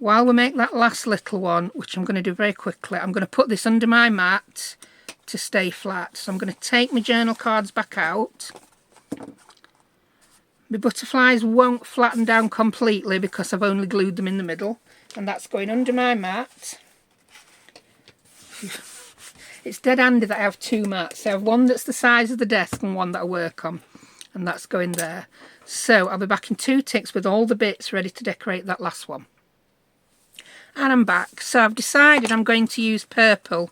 while we make that last little one, which I'm going to do very quickly, I'm going to put this under my mat to stay flat. So I'm going to take my journal cards back out. My butterflies won't flatten down completely because I've only glued them in the middle. And that's going under my mat. It's dead handy that I have two mats. I have one that's the size of the desk and one that I work on. And that's going there. So I'll be back in 2 ticks with all the bits ready to decorate that last one. And I'm back. So I've decided I'm going to use purple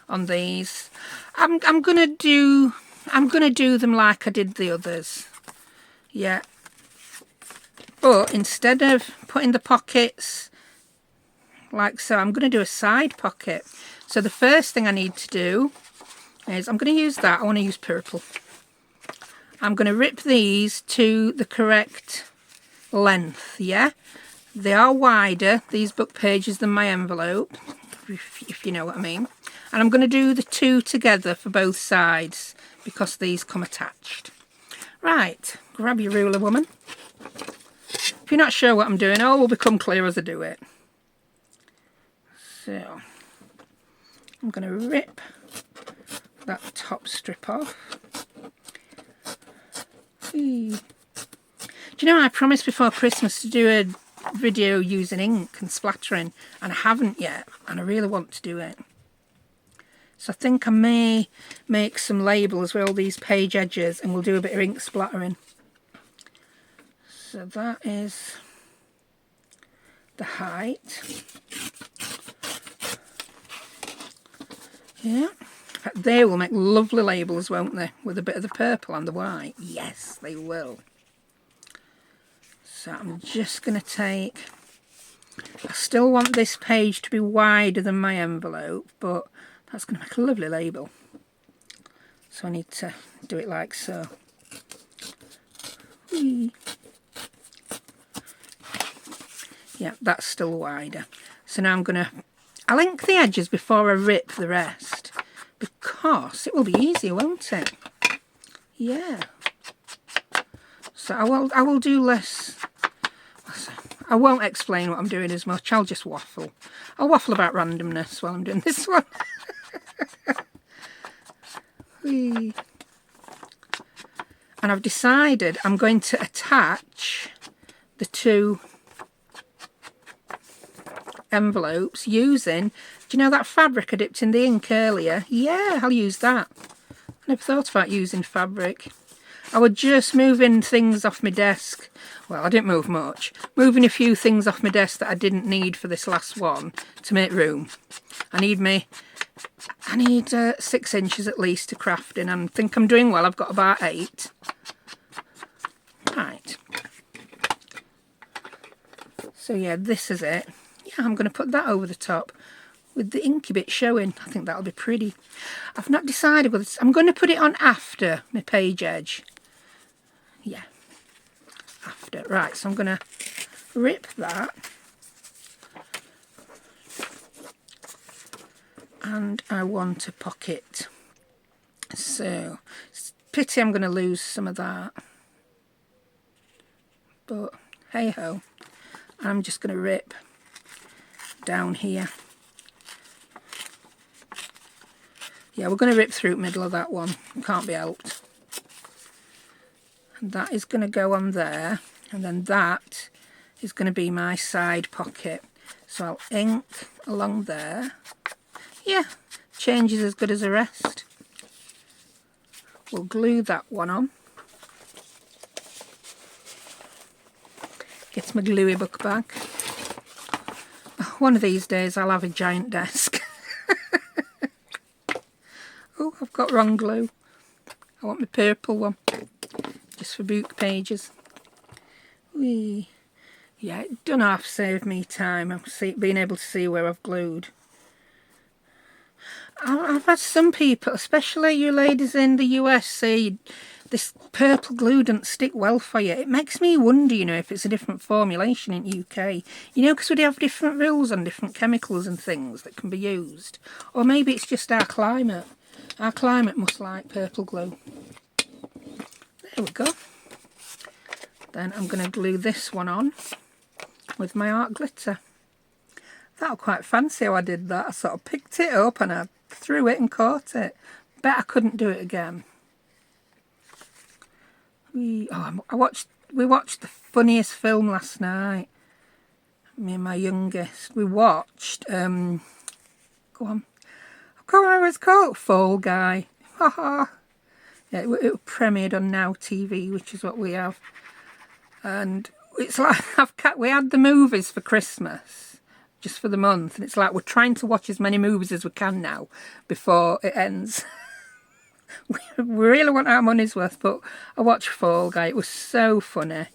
on these. I'm gonna do them like I did the others. Yeah. But instead of putting the pockets like so, I'm going to do a side pocket. So the first thing I need to do is I'm going to use that. I want to use purple. I'm going to rip these to the correct length, yeah? They are wider, these book pages, than my envelope, if you know what I mean. And I'm going to do the two together for both sides because these come attached. Right, grab your ruler, woman. If you're not sure what I'm doing, all will become clear as I do it. So, I'm going to rip that top strip off. Do you know, I promised before Christmas to do a video using ink and splattering, and I haven't yet, and I really want to do it. So I think I may make some labels with all these page edges and we'll do a bit of ink splattering. So that is the height. Yeah. They will make lovely labels, won't they? With a bit of the purple and the white. Yes, they will. So I'm just going to take... I still want this page to be wider than my envelope, but that's going to make a lovely label. So I need to do it like so. Whee. Yeah, that's still wider. So now I'm going to... I'll ink the edges before I rip the rest, because it will be easier, won't it? Yeah. So I will do less... I won't explain what I'm doing as much. I'll just waffle. I'll waffle about randomness while I'm doing this one. And I've decided I'm going to attach the two envelopes using, do you know that fabric I dipped in the ink earlier? Yeah, I'll use that. I never thought about using fabric. I was just moving things off my desk. Well, I didn't move much. Moving a few things off my desk that I didn't need for this last one to make room. I need 6 inches at least to craft in, and I think I'm doing well. I've got about 8. Right. So yeah, this is it. Yeah, I'm going to put that over the top with the inky bit showing. I think that'll be pretty. I've not decided whether I'm going to put it on after my page edge. Yeah, after. Right, so I'm going to rip that. And I want a pocket. So, it's a pity I'm going to lose some of that. But, hey ho. I'm just going to rip down here. Yeah, we're going to rip through the middle of that one. Can't be helped. And that is going to go on there. And then that is going to be my side pocket. So I'll ink along there. Yeah, change is as good as the rest. We'll glue that one on. Get my gluey book bag. One of these days I'll have a giant desk. Oh, I've got wrong glue. I want my purple one. Just for book pages. Whee. Yeah, it done half saved me time. I'm being able to see where I've glued. I've had some people, especially you ladies in the US, say this purple glue doesn't stick well for you. It makes me wonder, you know, if it's a different formulation in UK. You know, because we have different rules on different chemicals and things that can be used. Or maybe it's just our climate. Our climate must like purple glue. There we go. Then I'm going to glue this one on with my art glitter. That was quite fancy how I did that. I sort of picked it up and I threw it and caught it. Bet I couldn't do it again. We watched the funniest film last night. Me and my youngest. We watched, go on. I can't remember what it's called. Fall Guy. Haha. Yeah, it premiered on Now TV, which is what we have. And it's like, we had the movies for Christmas, just for the month. And it's like we're trying to watch as many movies as we can now before it ends. We really want our money's worth, but I watched Fall Guy. It was so funny.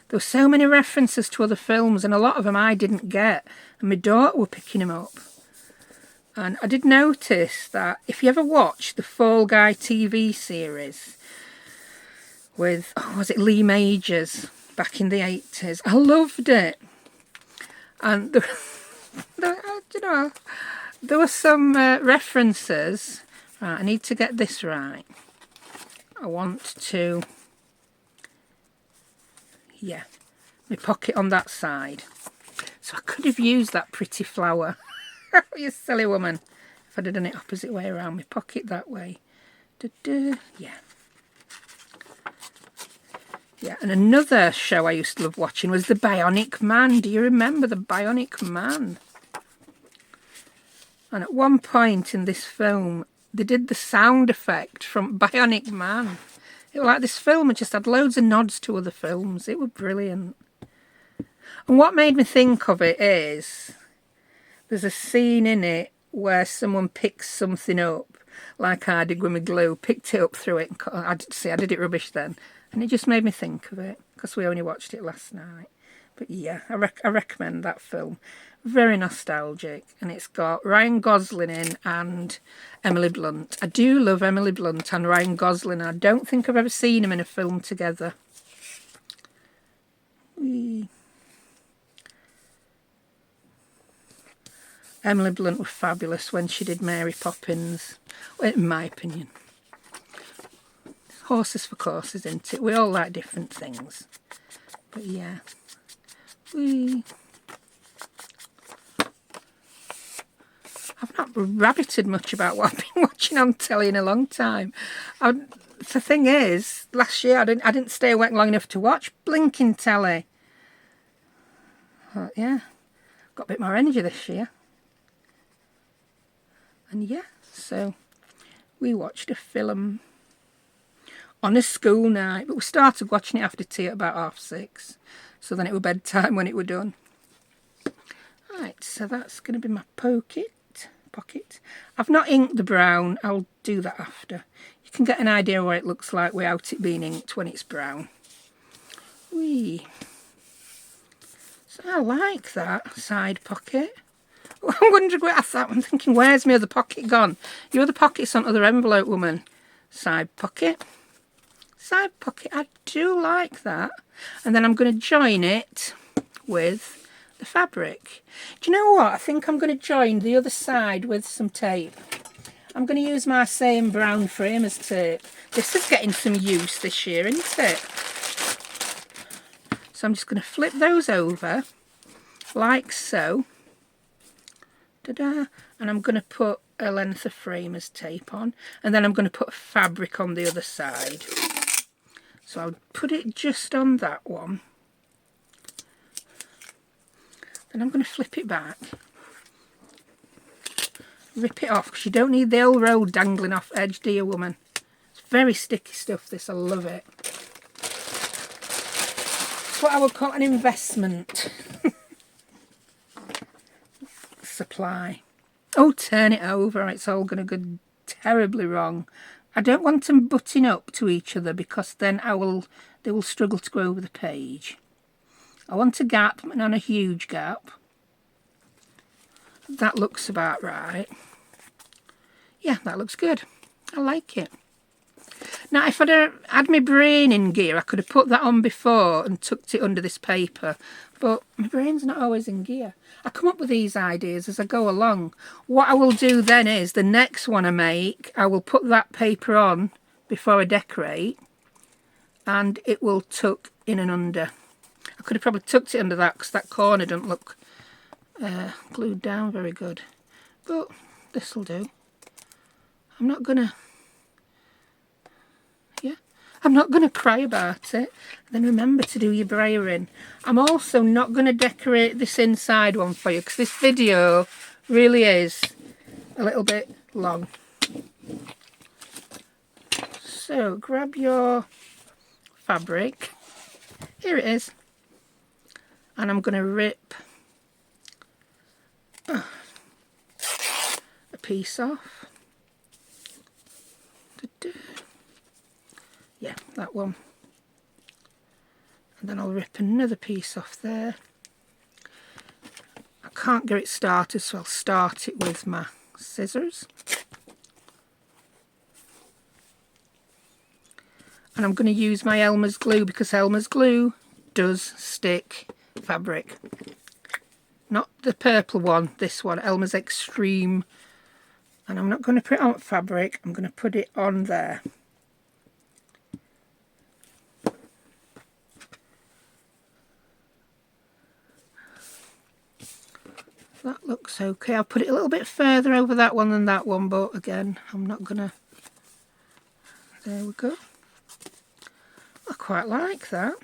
There were so many references to other films, and a lot of them I didn't get. And my daughter were picking them up. And I did notice that if you ever watch the Fall Guy TV series with, was it Lee Majors back in the 80s? I loved it. And there were some references. Right, I need to get this right. I want to, yeah, my pocket on that side. So I could have used that pretty flower. You silly woman. If I'd have done it opposite way around, my pocket that way. Yeah. Yeah, and another show I used to love watching was The Bionic Man. Do you remember The Bionic Man? And at one point in this film, they did the sound effect from Bionic Man. It was like this film had just had loads of nods to other films. It was brilliant. And what made me think of it is there's a scene in it where someone picks something up, like I did with my glue, picked it up through it. And I did it rubbish then. And it just made me think of it, because we only watched it last night. But yeah, I recommend that film. Very nostalgic, and it's got Ryan Gosling in and Emily Blunt. I do love Emily Blunt and Ryan Gosling. I don't think I've ever seen them in a film together. Whee. Emily Blunt was fabulous when she did Mary Poppins, in my opinion. Horses for courses, isn't it? We all like different things. But yeah. Whee. I've not rabbited much about what I've been watching on telly in a long time. The thing is, last year I didn't stay awake long enough to watch blinking telly. But yeah, got a bit more energy this year. And yeah, so we watched a film. on a school night, but we started watching it after tea at about 6:30, so then it was bedtime when it were done. Right, so that's going to be my pocket. I've not inked the brown, I'll do that after. You can get an idea what it looks like without it being inked when it's brown. Whee. So I like that side pocket. I'm wondering where I thought, I'm thinking, where's my other pocket gone? Your other pocket's on other envelope, woman. Side pocket. Side pocket, I do like that. And then I'm going to join it with the fabric. Do you know what? I think I'm going to join the other side with some tape. I'm going to use my same brown framers tape. This is getting some use this year, isn't it? So I'm just going to flip those over like so. Ta-da! And I'm going to put a length of framers tape on, and then I'm going to put fabric on the other side. So I'll put it just on that one. Then I'm going to flip it back, rip it off, because you don't need the old road dangling off edge, do you, woman? It's very sticky stuff, this. I love it. It's what I would call an investment. Supply. Oh, turn it over. It's all going to go terribly wrong. I don't want them butting up to each other, because then they will struggle to go over the page. I want a gap, but not a huge gap. That looks about right. Yeah, that looks good. I like it. Now, if I'd had my brain in gear, I could have put that on before and tucked it under this paper. But my brain's not always in gear. I come up with these ideas as I go along. What I will do then is, the next one I make, I will put that paper on before I decorate, and it will tuck in and under. I could have probably tucked it under that, because that corner doesn't look glued down very good. But this will do. I'm not going to cry about it. Then remember to do your brayering. I'm also not going to decorate this inside one for you, because this video really is a little bit long. So grab your fabric. Here it is. And I'm going to rip a piece off. Yeah, that one. And then I'll rip another piece off there. I can't get it started, so I'll start it with my scissors. And I'm going to use my Elmer's glue, because Elmer's glue does stick fabric. Not the purple one, this one, Elmer's Extreme. And I'm not going to put it on fabric, I'm going to put it on there. That looks okay. I'll put it a little bit further over that one than that one, but again, I'm not going to... There we go. I quite like that.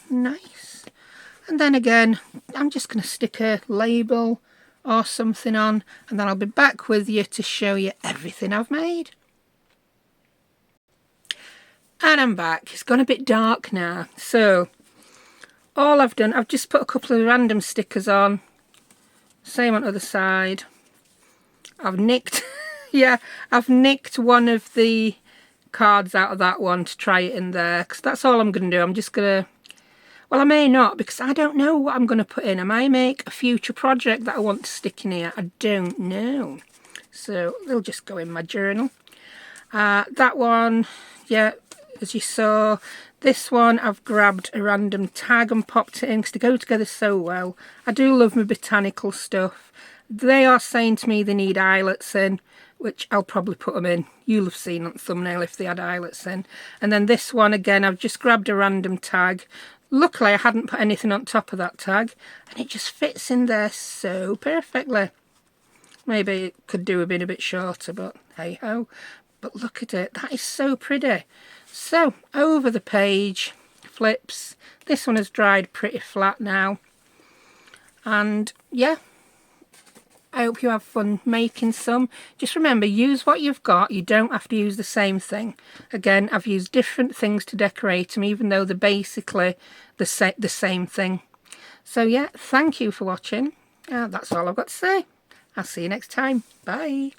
Nice. And then again, I'm just going to stick a label or something on, and then I'll be back with you to show you everything I've made. And I'm back. It's gone a bit dark now, so all I've done, I've just put a couple of random stickers on. Same on the other side. I've nicked, yeah, I've nicked one of the cards out of that one to try it in there, because that's all I'm going to do. I'm just going to, well, I may not, because I don't know what I'm going to put in. I may make a future project that I want to stick in here. I don't know. So they'll just go in my journal. That one, yeah, as you saw. This one, I've grabbed a random tag and popped it in, because they go together so well. I do love my botanical stuff. They are saying to me they need eyelets in, which I'll probably put them in. You'll have seen on the thumbnail if they had eyelets in. And then this one, again, I've just grabbed a random tag. Luckily, I hadn't put anything on top of that tag, and it just fits in there so perfectly. Maybe it could do a bit shorter, but hey-ho. But look at it. That is so pretty. So, over the page, flips. This one has dried pretty flat now. And, yeah, I hope you have fun making some. Just remember, use what you've got. You don't have to use the same thing. Again, I've used different things to decorate them, even though they're basically the same thing. So yeah, thank you for watching. That's all I've got to say. I'll see you next time. Bye.